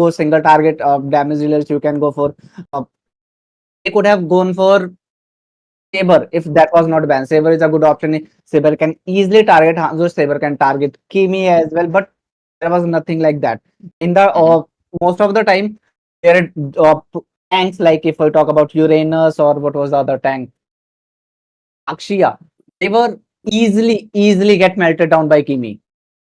go single target damage dealers, you can go for. Uh, they could have gone for Saber if that was not banned. Saber is a good option. Saber can easily target Hanzo. Saber can target Kimi as well, but there was nothing like that. In the Mm-hmm. most of the time, there are tanks like if I talk about Uranus or what was the other tank, Akshia, they were easily get melted down by Kimi.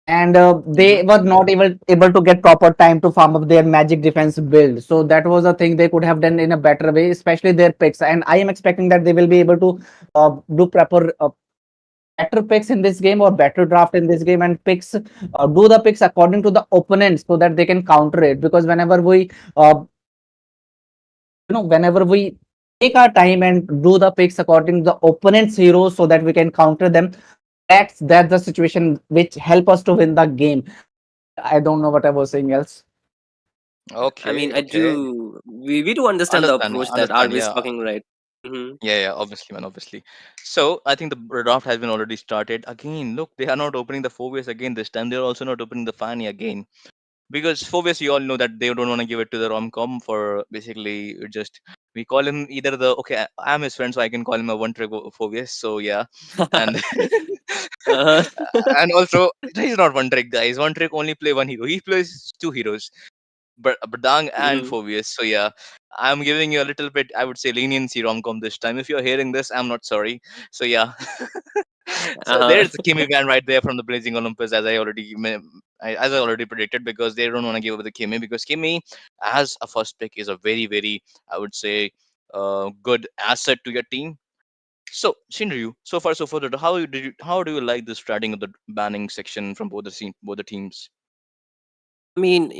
And Mm-hmm. they were not able to get proper time to farm up their magic defense build. So that was a thing they could have done in a better way, especially their picks. And I am expecting that they will be able to do proper better picks in this game or better draft in this game and picks do the picks according to the opponents so that they can counter it. Because whenever we take our time and do the picks according to the opponent's heroes so that we can counter them, that's the situation which help us to win the game. I don't know what I was saying else. I Okay, mean, I okay. do. We do understand the Understand, approach that understand. RB is Yeah, talking, right? Mm-hmm. yeah, yeah. Obviously, man, obviously. So I think the draft has been already started. Again, look, they are not opening the Phobius again this time. They're also not opening the Fanny again. Because Phobius, you all know that they don't want to give it to the rom-com for basically just we call him either the okay. I'm his friend, so I can call him a one-trick Phobius. So yeah, and uh-huh. and also he's not one trick, guys. One trick only play one hero. He plays two heroes, but Badang and Mm-hmm. Phobius. So yeah, I'm giving you a little bit, I would say, leniency rom-com this time. If you're hearing this, I'm not sorry. So yeah. So Uh-huh. there's the Kimi ban right there from the Blazing Olympus, as as I already predicted, because they don't want to give up the Kimi, because Kimi as a first pick is a very, I would say, good asset to your team. So Shinryu, so far, how do you like the starting of the banning section from both the teams? I mean,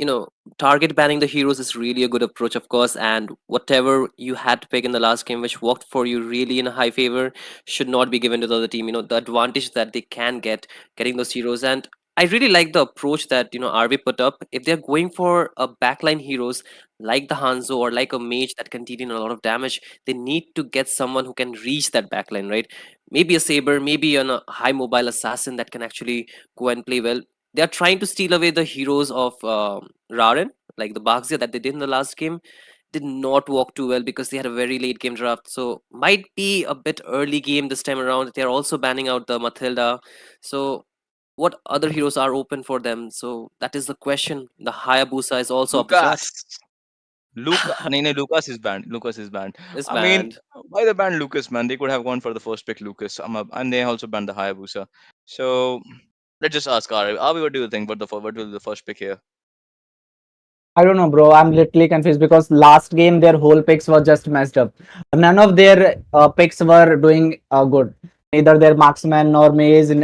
target banning the heroes is really a good approach, of course, and whatever you had to pick in the last game, which worked for you really in a high favor, should not be given to the other team. The advantage that they can get getting those heroes, and I really like the approach that RV put up. If they're going for a backline heroes like the Hanzo or like a mage that can deal in a lot of damage, they need to get someone who can reach that backline, right? Maybe a saber, maybe a high mobile assassin that can actually go and play well. They are trying to steal away the heroes of Raren, like the Baxia that they did in the last game. Did not work too well because they had a very late game draft. So might be a bit early game this time around. They are also banning out the Matilda. So what other heroes are open for them? So that is the question. The Hayabusa is also off the chart. Lucas. No, no, Lucas is banned. Lucas is banned. Is I mean, banned. why they banned Lucas, man? They could have gone for the first pick, Lucas. And they also banned the Hayabusa. So let's just ask Ari. Ari, what do you think? What will be the first pick here? I don't know, bro. I'm literally confused because last game their whole picks were just messed up. None of their picks were doing good. Neither their marksman nor maze in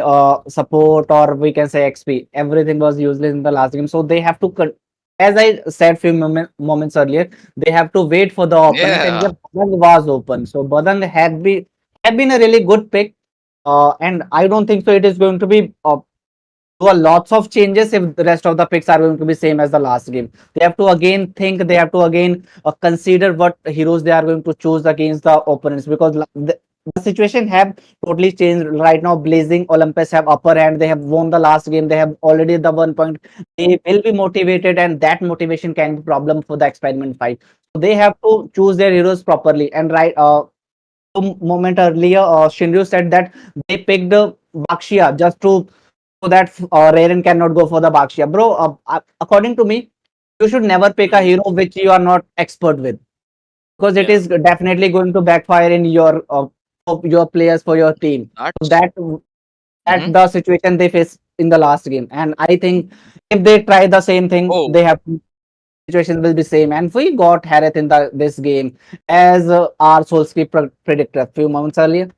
support or we can say XP. Everything was useless in the last game. So they have to, as I said few moments earlier, they have to wait for the opponent and Yeah. the Badang was open. So Badang had been a really good pick. And I don't think so. It is going to be do a lots of changes if the rest of the picks are going to be same as the last game. They have to again think, they have to again consider what heroes they are going to choose against the opponents because the situation have totally changed right now. Blazing Olympus have upper hand. They have won the last game. They have already the 1 point. They will be motivated, and that motivation can be problem for the experiment fight. So they have to choose their heroes properly. And right, a moment earlier, Shinryu said that they picked Bakshia just to so that Raren cannot go for the Bakshia. Bro, according to me, you should never pick a Mhm. hero which you are not expert with because it Yeah. is definitely going to backfire in your players for your team. So That's. that Hmm. the situation they face in the last game, and I think if they try the same thing, Oh, they have situation will be same. And we got Harith in the this game as our Solskjaer predictor a few moments earlier.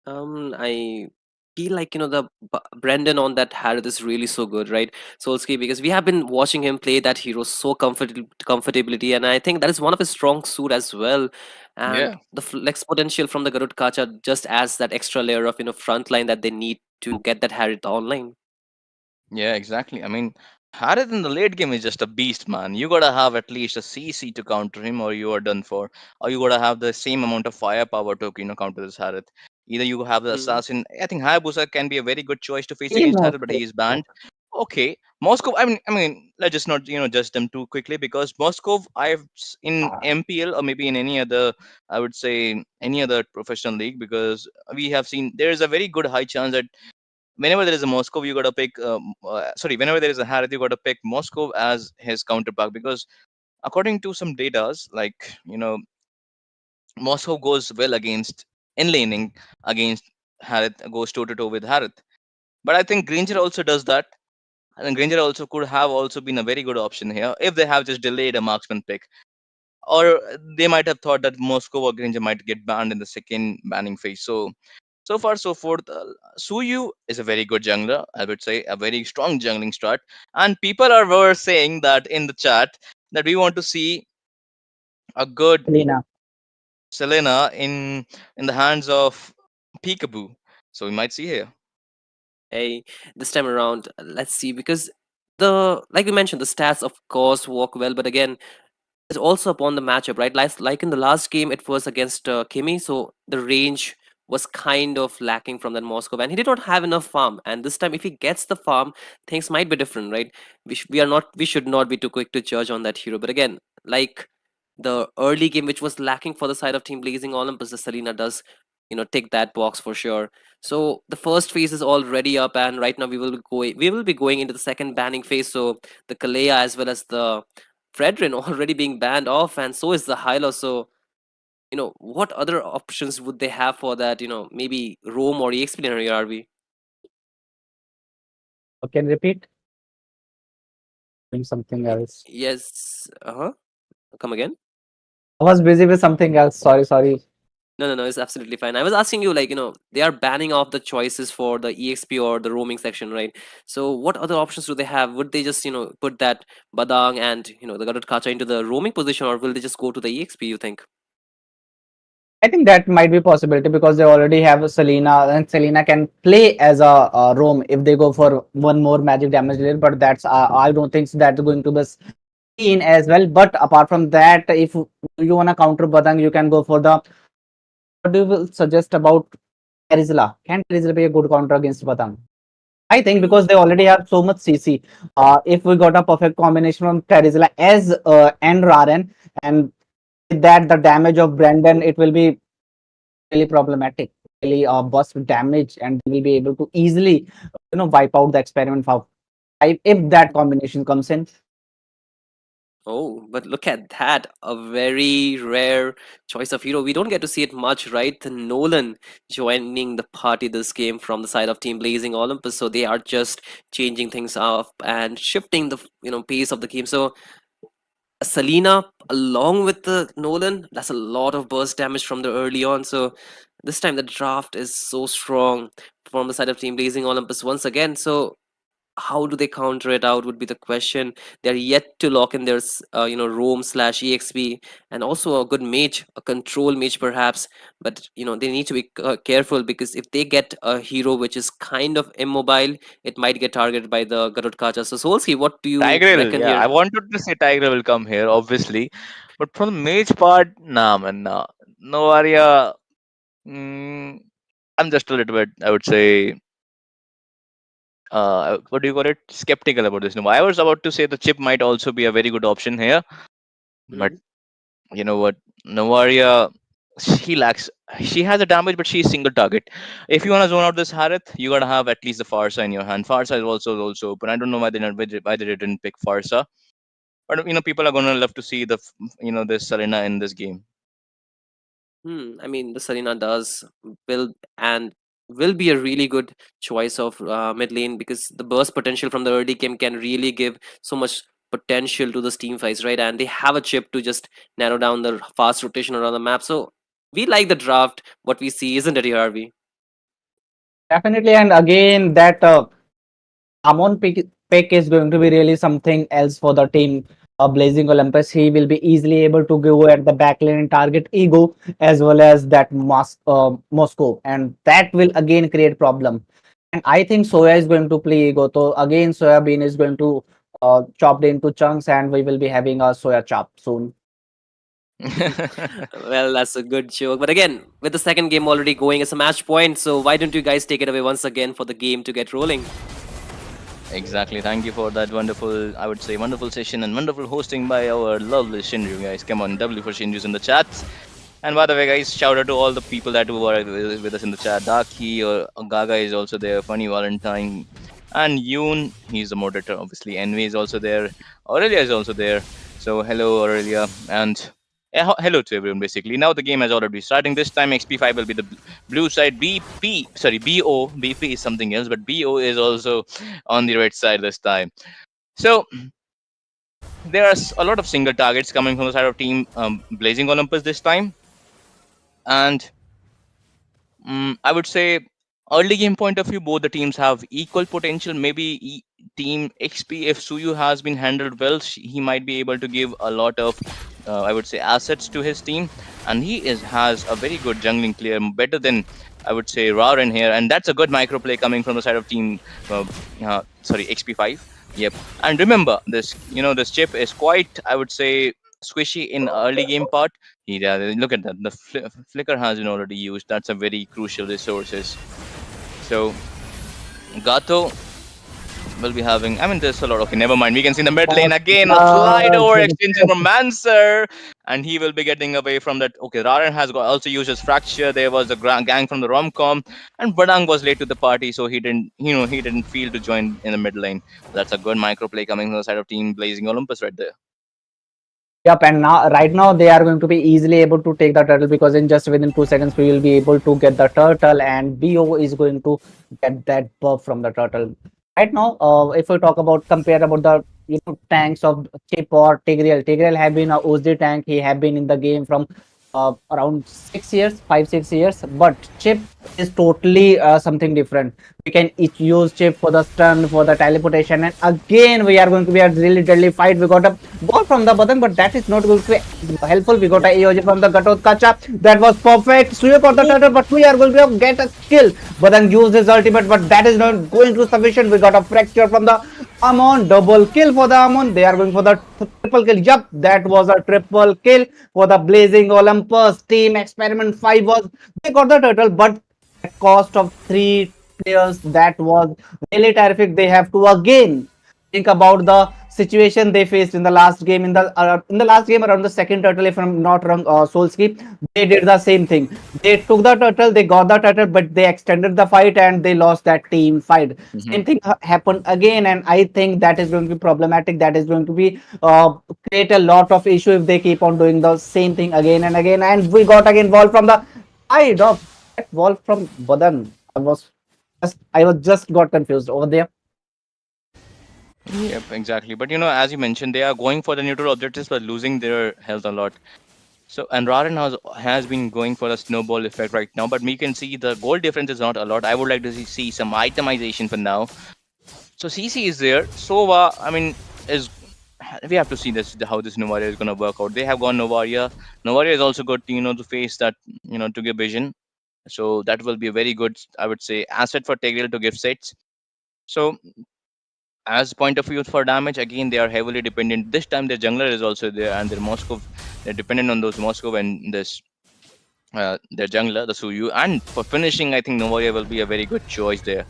I feel like the Brendan on that Harith is really so good, right? Solskjaer, because we have been watching him play that hero so comfortability, and I think that is one of his strong suit as well. And yeah. the flex potential from the Garud Kacha just adds that extra layer of front line that they need to get that Harith online. Yeah, exactly. I mean, Harith in the late game is just a beast, man. You gotta have at least a CC to counter him, or you are done for. Or you gotta have the same amount of firepower to counter this Harith. Either you have the Hmm. assassin. I think Hayabusa can be a very good choice to face He against knows Harith, but it. he is banned. Okay, Moscow. I mean, let's just not judge them too quickly, because Moscow, in MPL or maybe in any other, I would say any other professional league, because we have seen there is a very good high chance that whenever there is a Moscow, you got to pick. Sorry, whenever there is a Harith, you got to pick Moscow as his counterpart, because according to some datas, like Moscow goes well against in laning against Harith, goes toe to toe with Harith. But I think Granger also does that. I think Granger also could have also been a very good option here if they have just delayed a marksman pick. Or they might have thought that Moscow or Granger might get banned in the second banning phase. So far so forth. Suyu is a very good jungler, I would say, a very strong jungling strat. And people were saying that in the chat that we want to see a good Selena. Selena in the hands of Peekaboo. So we might see here. Hey, this time around, let's see, because the like we mentioned, the stats of course work well, but again, it's also upon the matchup, right? Like in the last game, it was against Kimi, so the range was kind of lacking from that Moscow, and he did not have enough farm. And this time, if he gets the farm, things might be different, right? We should not be too quick to judge on that hero. But again, like the early game, which was lacking for the side of Team Blazing Olympus, the Selena does, tick that box for sure. So the first phase is already up, and right now we will be going into the second banning phase. So the Kalea as well as the Fredrin already being banned off, and so is the Hylo. So, what other options would they have for that? Maybe Roam or EXP in your RV? Can you repeat? Doing something else. Yes. Uh huh. Come again? I was busy with something else. Sorry. No, no, no. It's absolutely fine. I was asking you, like, they are banning off the choices for the EXP or the roaming section, right? So, what other options do they have? Would they just, put that Badang and, the Garut Kacha into the roaming position, or will they just go to the EXP, you think? I think that might be possibility because they already have a Selena, and Selena can play as a roam if they go for one more magic damage dealer. But that's I don't think that's going to be seen as well. But apart from that, if you wanna counter Badang, you can go for the. What do you will suggest about Terizla? Can Terizla be a good counter against Badang? I think because they already have so much CC. If we got a perfect combination from Terizla as and Raren, and with that the damage of Brandon, it will be really problematic, really burst damage, and they will be able to easily, wipe out the experiment if that combination comes in. Oh, but look at that. A very rare choice of hero. We don't get to see it much, right? The Nolan joining the party this game from the side of Team Blazing Olympus. So they are just changing things up and shifting the pace of the game. So Selena along with the Nolan, that's a lot of burst damage from the early on. So this time the draft is so strong from the side of Team Blazing Olympus once again. So how do they counter it out would be the question. They're yet to lock in their roam slash exp, and also a good mage, a control mage perhaps. But they need to be careful, because if they get a hero which is kind of immobile, it might get targeted by the Garut Kacha. So Solski, what do you Tigreal, reckon yeah, here? I wanted to say Tigreal will come here, obviously, but from the mage part, nah, man, nah. No Arya. Mm, I'm just a little bit, I would say, what do you call it? Skeptical about this. No, I was about to say the chip might also be a very good option here, but Mhm. you know what? Novaria, she lacks. She has a damage, but she's single target. If you want to zone out this Harith, you gotta have at least the Farsa in your hand. Farsa is also open. I don't know why they not why they didn't pick Farsa, but people are gonna love to see this Serena in this game. I mean, the Serena does will and will be a really good choice of mid lane, because the burst potential from the early game can really give so much potential to the team fights, right? And they have a chip to just narrow down the fast rotation around the map. So we like the draft. What we see, isn't it, Harvey? Definitely, and again that Amon pick is going to be really something else for the team. Blazing Olympus, he will be easily able to go at the back lane and target Ego as well as that Moscow, and that will again create problem. And I think Soya is going to play Ego. So again, Soya Bean is going to chopped into chunks, and we will be having a Soya chop soon. Well, that's a good joke. But again, with the second game already going, it's a match point. So why don't you guys take it away once again for the game to get rolling? Exactly. Thank you for that wonderful, I would say, wonderful session and wonderful hosting by our lovely Shinju, guys. Come on, W for Shinju's in the chat. And by the way, guys, shout out to all the people that were with us in the chat. Daki or Gaga is also there. Funny Valentine. And Yoon, he's the moderator, obviously. Envy is also there. Aurelia is also there. So hello, Aurelia. And hello to everyone, basically. Now the game has already starting. This time XP5 will be the blue side. BP is something else, but BO is also on the red side this time. So there are a lot of single targets coming from the side of team Blazing Olympus this time. And I would say, early game point of view, both the teams have equal potential. Maybe Team XP, if Suyu has been handled well, he might be able to give a lot of, I would say, assets to his team, and he has a very good jungling clear, better than I would say Raren here, and that's a good micro play coming from the side of Team, XP5. Yep, and remember this, this chip is quite, I would say, squishy in early game part. Yeah, look at that. The flicker has been already used. That's a very crucial resources. So Gato will be having. I mean, there's a lot. Okay, never mind. We can see in the mid lane again. A slide over extension from Mancer, and he will be getting away from that. Okay, Raren has also used his fracture. There was a gang from the Romcom, and Badang was late to the party, so he didn't. He didn't feel to join in the mid lane. That's a good micro play coming from the side of Team Blazing Olympus right there. Yep, and now right now they are going to be easily able to take the turtle, because in just within 2 seconds we will be able to get the turtle, and BO is going to get that buff from the turtle. Right now, if we talk about compare about the tanks of Chip or Tigreal, Tigreal have been a OSD tank. He have been in the game from around 6 years, 5-6 years. But Chip is totally something different. We can use Chip for the stun, for the teleportation, and again we are going to be a really deadly fight. We got a ball from the button, but that is not going to be helpful. We got a AOG from the Gatot Kacha. That was perfect. Suyo got the turtle, but we are going to get a kill. Button used his ultimate, but that is not going to sufficient. We got a fracture from the Amon, double kill for the Amon. They are going for the triple kill. Yup, that was a triple kill for the Blazing Olympus team. Experiment 5 was, they got the turtle, but at cost of 3 players. That was really terrific. They have to again think about the situation they faced in the last game. In the last game around the second turtle, if I'm not wrong, Solski, they did the same thing. They took the turtle, they got the turtle, but they extended the fight and they lost that team fight. Same thing happened again, and I think that is going to be problematic. That is going to be create a lot of issue if they keep on doing the same thing again and again. And we got again wall from the side of that wall from Badan. I was just got confused over there. Yep, exactly. But as you mentioned, they are going for the neutral objectives but losing their health a lot. So, and Raren has been going for a snowball effect right now, but we can see the goal difference is not a lot. I would like to see some itemization for now. So CC is there. Sova, I mean, is we have to see this how this Novaria is gonna work out. They have gone Novaria. Novaria is also good to face that to give vision. So that will be a very good, I would say, asset for Tegel to give sets. So as point of view for damage, again they are heavily dependent. This time their jungler is also there, and their Moscow, they're dependent on those Moscow and this their jungler, the Suyu. And for finishing, I think Novaria will be a very good choice there.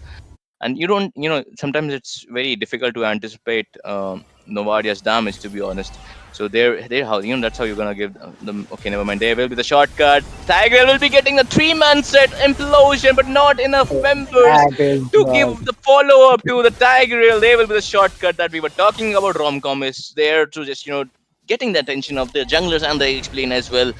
And you don't, sometimes it's very difficult to anticipate Novaria's damage, to be honest. So they're how that's how you're gonna give them. Okay, never mind. There will be the shortcut. Tiger will be getting the 3-man set implosion, but not enough members to give the follow up to the Tiger. There will be the shortcut that we were talking about. Romcom is there to just getting the attention of the junglers, and they explain as well.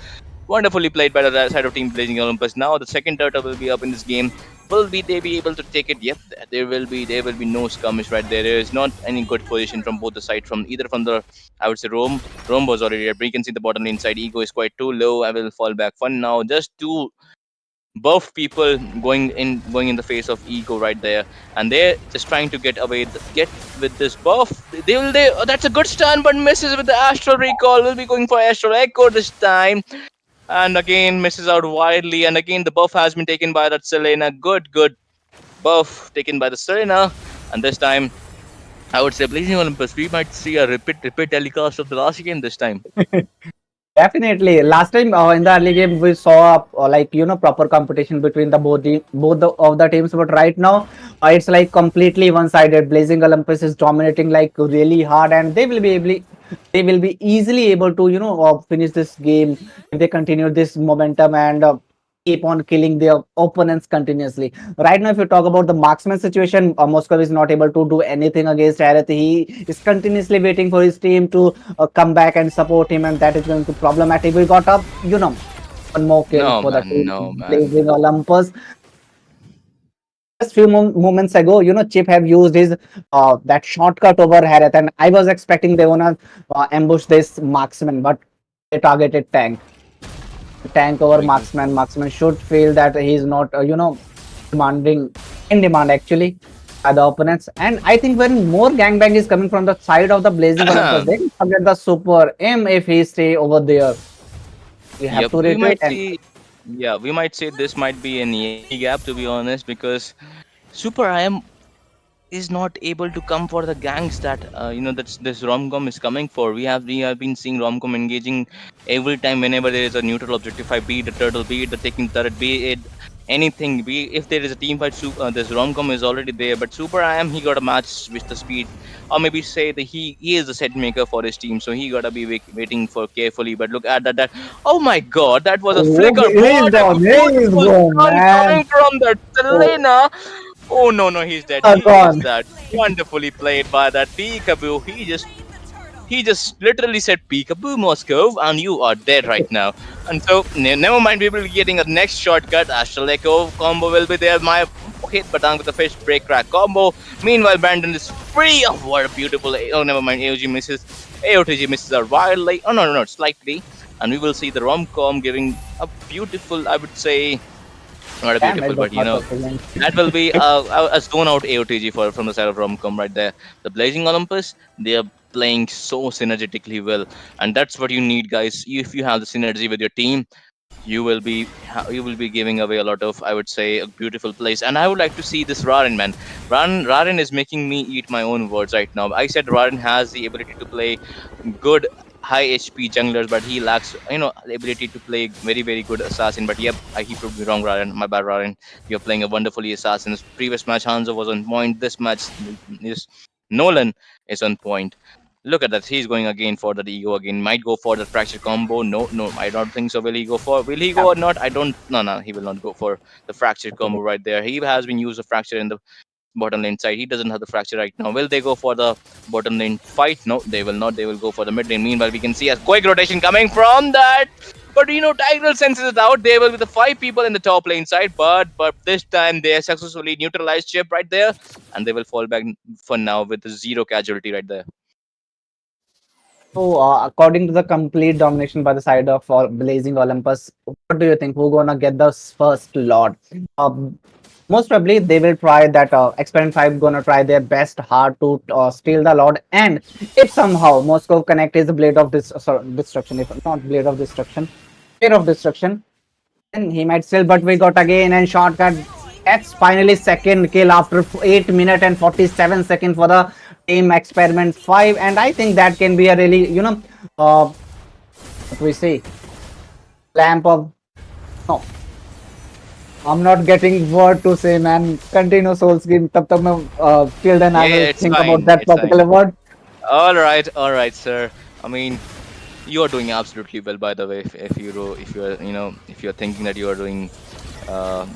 Wonderfully played by the side of Team Blazing Olympus. Now the second turtle will be up in this game. Will they be able to take it? Yep, there will be no skirmish right there. There is not any good position from both the sides, from either from the, I would say, Rome was already there, but you can see the bottom lane side. Ego is quite too low. I will fall back for now. Just two buff people going in the face of Ego right there, and they're just trying to get with this buff. That's a good stun, but misses with the Astral Recall. Will be going for Astral Echo this time. And again misses out widely, and again the buff has been taken by that Selena. Good buff taken by the Selena, and this time I would say Blazing Olympus, we might see a repeat telecast of the last game this time. Definitely. Last time in the early game, we saw like proper competition between the of the teams. But right now, it's like completely one-sided. Blazing Olympus is dominating like really hard, and they will be easily able to finish this game if they continue this momentum and keep on killing their opponents continuously. Right now, if you talk about the marksman situation, Moscow is not able to do anything against Harith. He is continuously waiting for his team to come back and support him, and that is going to be problematic. We got up, one more kill No, for the man. team No, man. Blazing Olympus. Just few moments ago, Chip have used his that shortcut over Harith, and I was expecting they wanna ambush this marksman, but they targeted tank over We can. marksman. Marksman should feel that he's not, demanding in demand actually by the opponents. And I think when more gangbang is coming from the side of the Blazing Olympus, they can forget the super M if he stay over there. You have Yep, to we retreat might and see. Yeah, we might say this might be an EA gap, to be honest, because Super IM is not able to come for the gangs that that's this romcom is coming for. We have been seeing romcom engaging every time whenever there is a neutral objective fight, be it the turtle, be it the taking turret, be it anything. Be if there is a team fight, this romcom is already there. But Super IM, he got a match with the speed, or maybe say that he is the set maker for his team, so he gotta be waiting for carefully. But look at that! Oh my God, that was a flicker! okay, he's What a gone, he's beautiful gone, stun man. coming from the Oh, Selena. Oh no, no, he's dead. are He is gone. that. Wonderfully played by that Peekaboo. He just literally said Peekaboo Moscow, and you are dead right now. And so never mind, we will be getting a next shortcut. Astral Echo combo will be there. My hit Batang with the fish break crack combo. Meanwhile, Brandon is free. Oh, what a beautiful. Oh, never mind. AOG misses. AOTG misses are wildly. Oh no, no, no, slightly. And we will see the rom-com giving a beautiful, I would say, not a Damn, beautiful, it was but not perfect. that will be a zone out AOTG for from the side of Romcom right there. The Blazing Olympus, they are playing so synergetically well, and that's what you need, guys. If you have the synergy with your team, you will be giving away a lot of, I would say, a beautiful plays. And I would like to see this Rarin, man. Rarin is making me eat my own words right now. I said Rarin has the ability to play good high HP junglers, but he lacks, the ability to play very, very good assassin. But yep, he proved me wrong, Rarin. My bad, Rarin. You're playing a wonderfully assassin. This previous match, Hanzo was on point. This match is Nolan is on point. Look at that. He's going again for that ego again. Might go for the fracture combo. No, no, I don't think so. Will he go for? Will he Yeah, go or not? I don't. No, no, he will not go for the fracture combo right there. He has been used a fracture in the bottom lane side. He doesn't have the fracture right now. Will they go for the bottom lane fight? No, they will not. They will go for the mid lane. Meanwhile, we can see a quick rotation coming from that. But Tiger senses it out. They will be the 5 people in the top lane side. But this time they successfully neutralized Chip right there, and they will fall back for now with the 0 casualty right there. so, according to the complete domination by the side of Blazing Olympus, what do you think? Who gonna get the first lot? Most probably they will try that. Experiment 5 gonna try their best hard to steal the Lord. And if somehow Moscow Connect is the blade of destruction, if not blade of destruction, spear of destruction, then he might still. But we got again and shortcut. That's finally second kill after 8 minutes and 47 seconds for the team Experiment 5. And I think that can be a really, what we say, lamp of. No, I'm not getting word to say, man. Continue Soul Scheme. Tab tak main, till then I Yeah, will it's think about fine. that It's fine. particular word. All right, sir. I mean, you are doing absolutely well, by the way. If you're thinking that you are doing,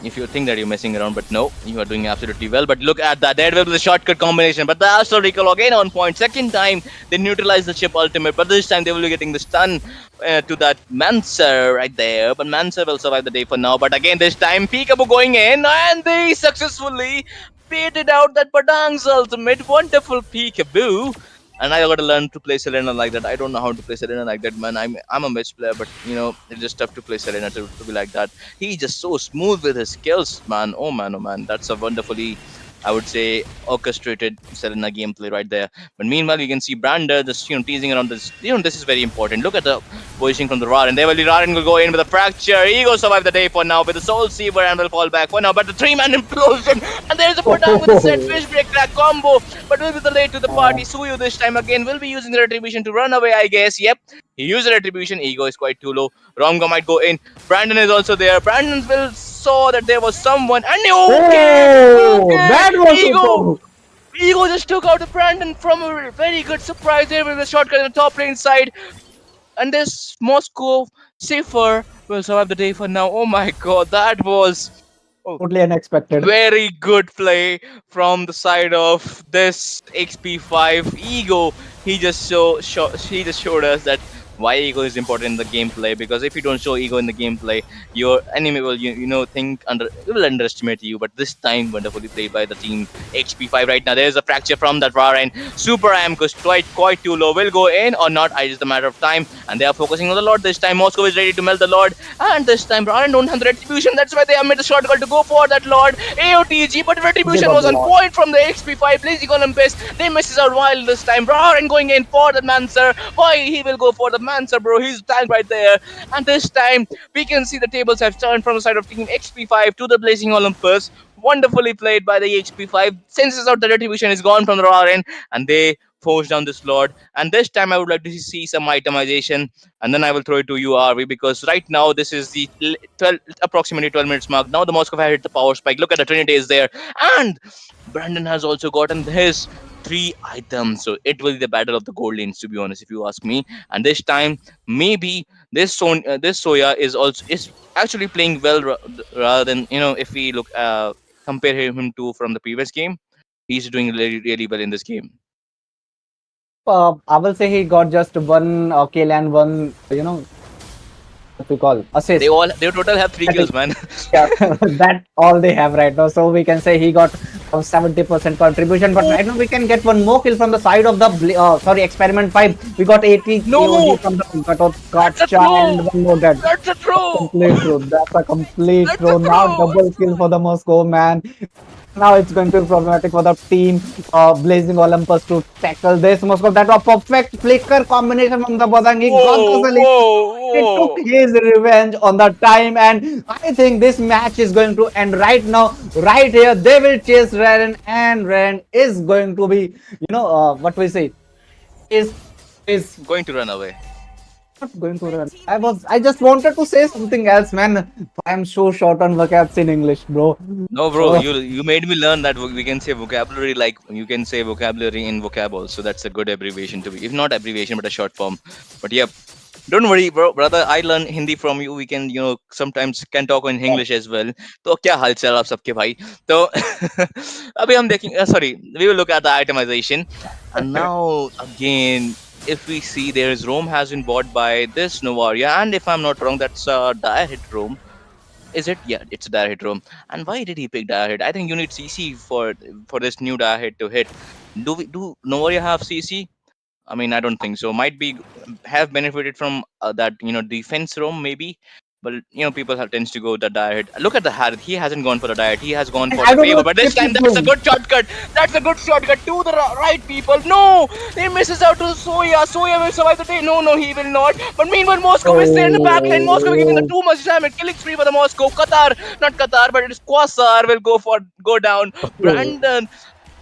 if you think that you're messing around, but no, you are doing absolutely well. But look at that, there will be the shortcut combination. But the Astral Recall again on point. Second time they neutralize the chip ultimate, but this time they will be getting the stun to that Mancer right there. But Mancer will survive the day for now. But again, this time Peekaboo going in, and they successfully baited out that Padang's ultimate. Wonderful Peekaboo. And I gotta learn to play Selena like that. I don't know how to play Selena like that, man. I'm a match player, but it's just tough to play Selena to be like that. He's just so smooth with his skills, man. Oh man, that's a wonderfully I would say, orchestrated Selena gameplay right there. But meanwhile, you can see Brander just teasing around this. This is very important. Look at the positioning from the Rarin. There will be Rarin will go in with a fracture. He will survive the day for now with the Soul Seaver and will fall back for now. But the 3-man implosion, and there is a put down with the set fish break crack combo. But will be the late to the party. Suyu this time again will be using the retribution to run away, I guess. Yep, he used the retribution. Ego is quite too low. Romga might go in. Brandon is also there. Brandon will saw that there was someone, and That was Ego. super. Ego just took out the Brandon from a very good surprise there with a shotgun in the top lane side. And this Moscow Safer will survive the day for now. Oh my god, that was Totally unexpected. very good play from the side of this XP5 Ego. He just showed us that why Ego is important in the gameplay, because if you don't show Ego in the gameplay, your enemy will think will underestimate you. But this time wonderfully played by the team XP5 right now. There's a fracture from that far end. Super Amcus quite too low. Will go in or not, it's just a matter of time. And they are focusing on the Lord this time. Moscow is ready to melt the Lord. And this time Ryan don't have the retribution. That's why they have made a short call to go for that Lord. AOTG, but retribution was on point from the XP5. Blazing Olympus. They misses out wild this time. Ryan going in for the Mancer. Why he will go for the Mancer, bro. He's tank right there. And this time we can see the tables have turned from the side of team XP5 to the Blazing Olympus. Wonderfully played by the XP5. Senses out the retribution is gone from the Ryan, and they force down this Lord. And this time I would like to see some itemization, and then I will throw it to you, RV, because right now this is the approximately 12 minutes mark. Now the Moscow has hit the power spike. Look at the Trinity is there, and Brandon has also gotten his 3 items. So it will be the battle of the gold lanes, to be honest, if you ask me. And this time, maybe this Soya is actually playing well, rather than if we compare him to from the previous game. He's doing really, really well in this game. I will say he got just one kill and one, what we call assist. They total have 3 kills, man. Yeah, that all they have right now. So we can say he got 70% contribution. But right now we can get one more kill from the side of the experiment 5. We got 80 No! KOD from the That's a Gotcha and one more dead. That's a throw. Complete throw. That's a complete That's a throw. Now throw. double kill for the Moscow man. Now it's going to be problematic for the team Blazing Olympus to tackle this Moscow. That was perfect flicker combination from the Badang. He got Whoa, the he took whoa. his revenge on the time, and I think this match is going to end right now, right here. They will chase Raren, and Raren is going to be, what we say, is Going to run away. not going to run. I just wanted to say something else, man. I'm so short on vocabs in English, bro. No, bro, Oh. you made me learn that we can say vocabulary, like you can say vocabulary in vocab also. That's a good abbreviation to be, if not abbreviation, but a short form. But yeah, don't worry, brother. I learn Hindi from you. We can, sometimes can talk in English as well. तो क्या हाल चाल आप सबके भाई? तो अभी हम देखेंगे. Sorry, we will look at the itemization, and now again, if we see there is Rome has been bought by this Novaria, and if I'm not wrong, that's dire hit Rome. Is it? Yeah, it's a dire hit Rome. And why did he pick dire hit? I think you need CC for this new dire hit to hit. Do Novaria have CC? I mean, I don't think so. Might be have benefited from that defense roam maybe, but people have tends to go the diet. Look at the Harith. He hasn't gone for the diet. He has gone for I the don't know favor. But this if time it's that's a wrong. good shortcut. That's a good shortcut to the right people. No, he misses out to Soya. Soya will survive the day. No, he will not. But meanwhile, Moscow is there in the back line. Moscow giving the too much damage. Killing spree for the Moscow. Qatar, not Qatar, but it is Quasar will go down.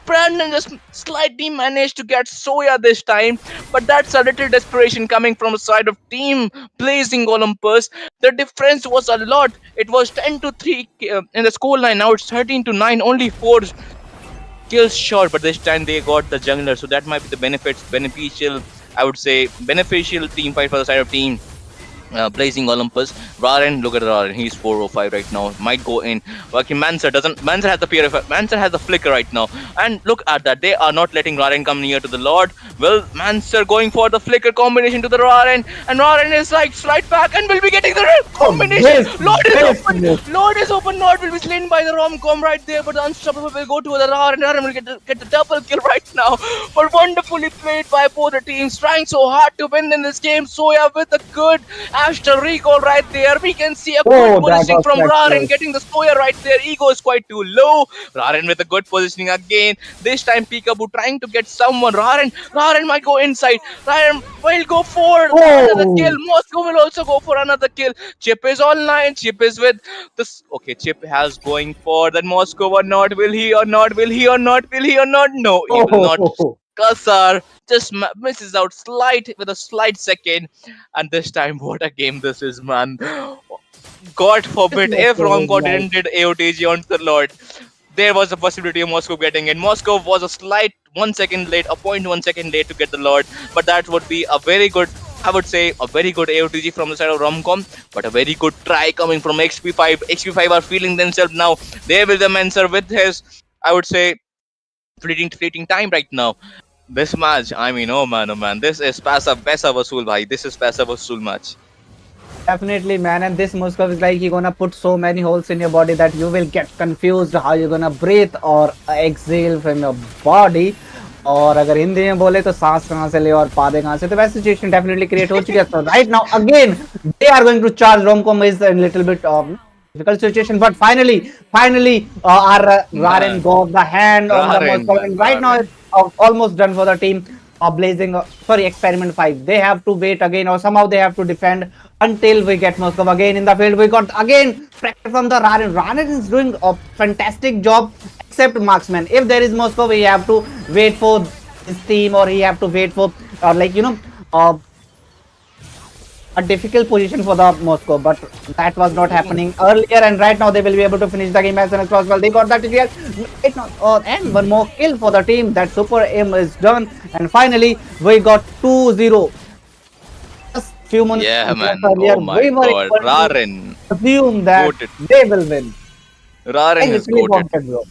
Brandon just slightly managed to get Soya this time, but that's a little desperation coming from the side of team Blazing Olympus. The difference was a lot. It was 10-3 in the score line. Now it's 13-9. Only 4 kills short, but this time they got the jungler, so that might be the beneficial. I would say beneficial team fight for the side of team. Blazing Olympus. Raren, look at Raren. He's 405 right now. Might go in. Working Mancer doesn't. Mancer has the purify. Mancer has the flicker right now. And look at that. They are not letting Raren come near to the Lord. Well, Mancer going for the flicker combination to the Raren. And Raren is like slide back and will be getting the combination. Lord is open. Lord is open. Lord will be slain by the rom-com right there. But the Unstoppable will go to the Raren. Raren will get the double kill right now. But wonderfully played by both the teams. Trying so hard to win in this game. Soya with a good After recall right there, we can see a good Oh, that positioning was from quite Raren close. getting the Spoiler right there. Ego is quite too low. Raren with a good positioning again. This time Peekaboo trying to get someone. Raren might go inside. Raren will go for another kill. Oh, Moscow will also go for another kill. Chip is online. Chip is with this. Okay, Chip has going for that Moscow or not. Will he or not? Will he or not? Will he or not? No, he will not. oh, Kasar just misses out slight with a slight second, and this time what a game this is, man. God this forbid if Moscow is Romco like, didn't did AOTG onto the Lord, there was a possibility of Moscow getting in. Moscow was a slight 1 second late, a 0.1 second late to get the Lord, but that would be a very good, I would say, a very good AOTG from the side of Romcom, but a very good try coming from XP5. XP5 are feeling themselves now. They will the answer with his, I would say, fleeting time right now. This match, I mean, oh man, this is paisa vasool, bhai. This is paisa vasool match. definitely, man. And this Moscow is like, he gonna put so many holes in your body that you will get confused how you're gonna breathe or exhale from your body. और अगर हिंदी में बोले तो सांस कहाँ से ले और पादे कहाँ से, तो वैसी सिचुएशन डेफिनेटली क्रिएट हो चुकी है. So right now again they are going to charge. Romcom is a little bit difficult situation, but finally our Raren Man, got the hand on the Raren, Moscow, man, and right now Raren. it's almost done for the team. Blazing, sorry, Experiment 5. They have to wait again, or somehow they have to defend until we get Moscow again in the field. We got again pressure from the Raren. Raren is doing a fantastic job, except Marksman. If there is Moscow, we have to wait for his team, or he have to wait for, like, a difficult position for the Moscow, but that was not happening earlier, and right now they will be able to finish the game as soon as possible. They got that TTL. It not, and one more kill for the team. That super aim is done, and finally we got 2-0. Just few Yeah, minutes man. earlier, Oh my we were God, able to Raren, assume that goated. they will win. I Raren is literally goated. wanted, bro.